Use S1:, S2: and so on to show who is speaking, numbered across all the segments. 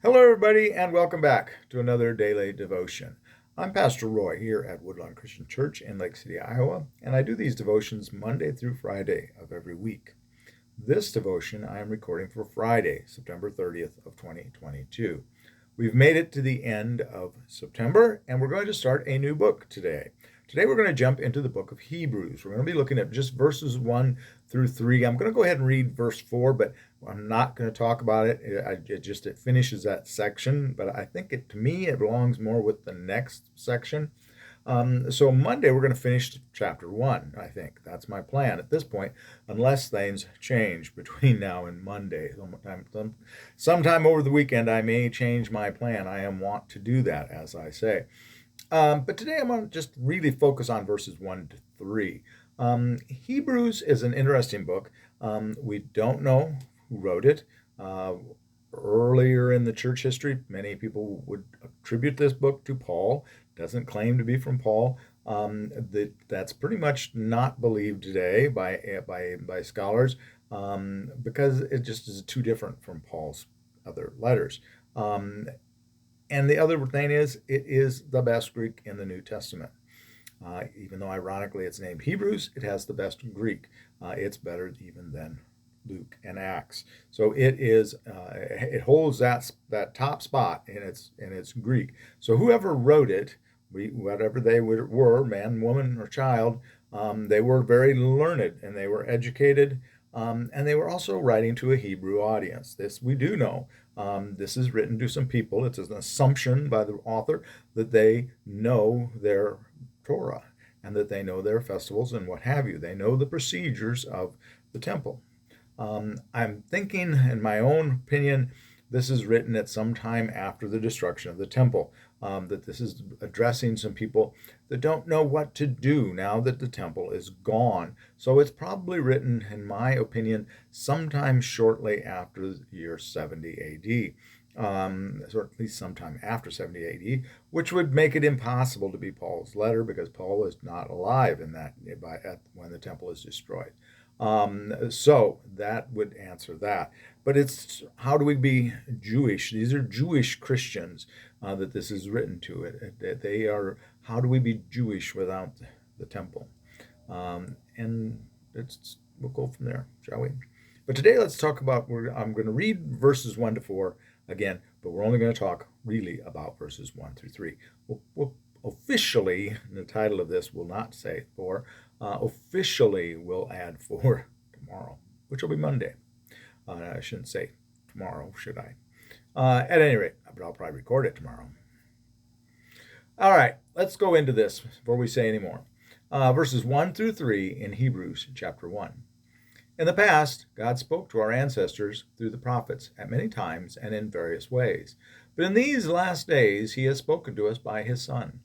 S1: Hello, everybody, and welcome back to another daily devotion. I'm Pastor Roy here at Woodlawn Christian Church in Lake City, Iowa, and I do these devotions Monday through Friday of every week. This devotion I am recording for Friday, September 30th of 2022. We've made it to the end of September, and we're going to start a new book today. Today we're going to jump into the book of Hebrews. We're going to be looking at just verses 1 through 3. I'm going to go ahead and read verse 4, but I'm not going to talk about it. It finishes that section, but I think to me it belongs more with the next section. So Monday we're going to finish chapter 1, I think. That's my plan at this point, unless things change between now and Monday. Sometime over the weekend I may change my plan. I am wont to do that, as I say. But today I'm going to just really focus on verses 1 to 3. Hebrews is an interesting book. We don't know who wrote it. Earlier in the church history, many people would attribute this book to Paul. Doesn't claim to be from Paul. That's pretty much not believed today by scholars because it just is too different from Paul's other letters. And the other thing is, it is the best Greek in the New Testament. Even though ironically it's named Hebrews, it has the best Greek. It's better even than Luke and Acts. So it holds that top spot in its Greek. So whoever wrote it, whatever they were, man, woman, or child, they were very learned and they were educated. And they were also writing to a Hebrew audience. This we do know. This is written to some people. It's an assumption by the author that they know their Torah and that they know their festivals and what have you. They know the procedures of the temple. I'm thinking, in my own opinion, this is written at some time after the destruction of the temple, that this is addressing some people that don't know what to do now that the temple is gone. So it's probably written, in my opinion, sometime shortly after the year 70 AD. Or at least sometime after 70 AD, which would make it impossible to be Paul's letter because Paul is not alive when the temple is destroyed. So that would answer that. But it's how do we be Jewish? These are Jewish Christians that this is written to. They are how do we be Jewish without the temple? And we'll go from there, shall we? But today let's talk about. I'm going to read verses 1 to 4 again, but we're only going to talk really about verses 1 through 3. We'll officially, the title of this will not say 4. Officially, we'll add 4 tomorrow, which will be Monday. I shouldn't say tomorrow, should I? At any rate, but I'll probably record it tomorrow. All right, let's go into this before we say any more. Verses 1 through 3 in Hebrews chapter 1. In the past, God spoke to our ancestors through the prophets at many times and in various ways. But in these last days, he has spoken to us by his Son,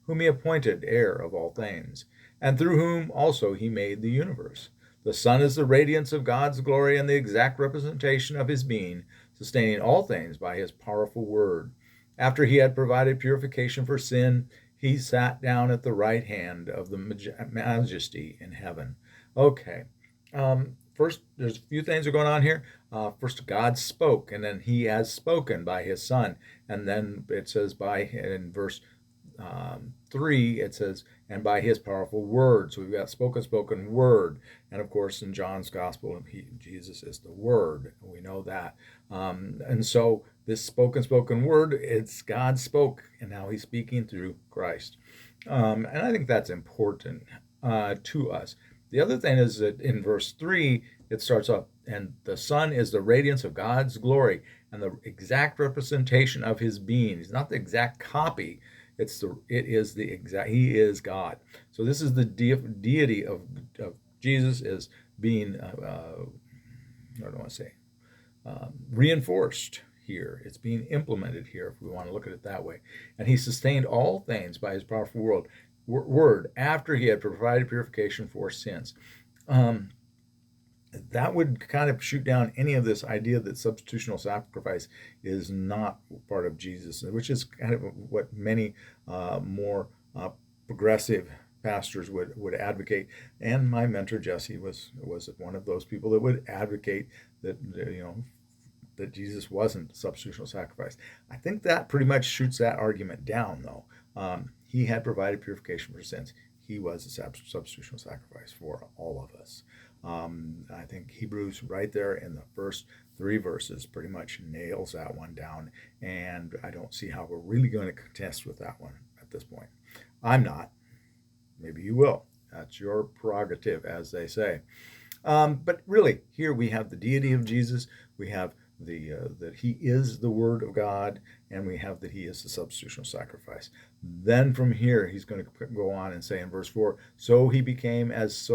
S1: whom he appointed heir of all things, and through whom also he made the universe. The Son is the radiance of God's glory and the exact representation of his being, sustaining all things by his powerful word. After he had provided purification for sin, he sat down at the right hand of the Majesty in heaven. Okay. First, there's a few things that are going on here. First, God spoke, and then he has spoken by his Son. And then it says in verse 3, it says, and by his powerful word. So we've got spoken word. And of course, in John's gospel, Jesus is the word. We know that. And so this spoken word, it's God spoke, and now he's speaking through Christ. And I think that's important to us. The other thing is that in verse 3, it starts off, and the Son is the radiance of God's glory and the exact representation of his being. He's not the exact copy. He is God. So this is the deity of Jesus is being, what do I want to say, reinforced here. It's being implemented here, if we want to look at it that way. And he sustained all things by his powerful word after he had provided purification for sins. That would kind of shoot down any of this idea that substitutional sacrifice is not part of Jesus, which is kind of what many more progressive pastors would advocate. And my mentor Jesse was one of those people that would advocate that that Jesus wasn't a substitutional sacrifice. I think that pretty much shoots that argument down, though. He had provided purification for sins. He was a substitutional sacrifice for all of us. I think Hebrews, right there in the first 3 verses, pretty much nails that one down, and I don't see how we're really going to contest with that one at this point. I'm not. Maybe you will. That's your prerogative, as they say. But really, here we have the deity of Jesus. We have that he is the Word of God, and we have that he is the substitutional sacrifice. Then from here, he's going to go on and say in verse 4, so he became as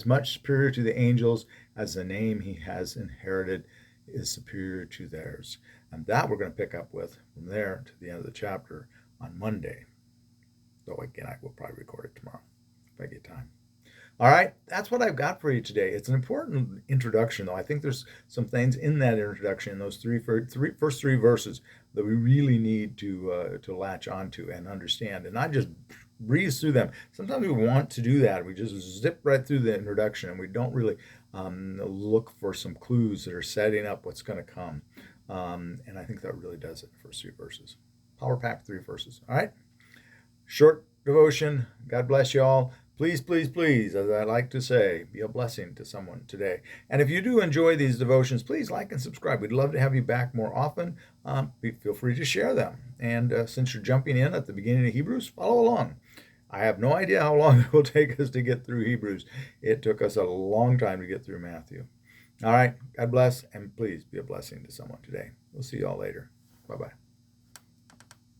S1: much superior to the angels as the name he has inherited is superior to theirs. And that we're going to pick up with from there to the end of the chapter on Monday. So again, I will probably record it tomorrow if I get time. All right, that's what I've got for you today. It's an important introduction, though. I think there's some things in that introduction, in those first 3 verses, that we really need to latch onto and understand, and not just breeze through them. Sometimes we want to do that. We just zip right through the introduction, and we don't really look for some clues that are setting up what's going to come. And I think that really does it, the first 3 verses. Power pack 3 verses. All right, short devotion. God bless you all. Please, please, please, as I like to say, be a blessing to someone today. And if you do enjoy these devotions, please like and subscribe. We'd love to have you back more often. Feel free to share them. And since you're jumping in at the beginning of Hebrews, follow along. I have no idea how long it will take us to get through Hebrews. It took us a long time to get through Matthew. All right, God bless, and please be a blessing to someone today. We'll see you all later. Bye-bye.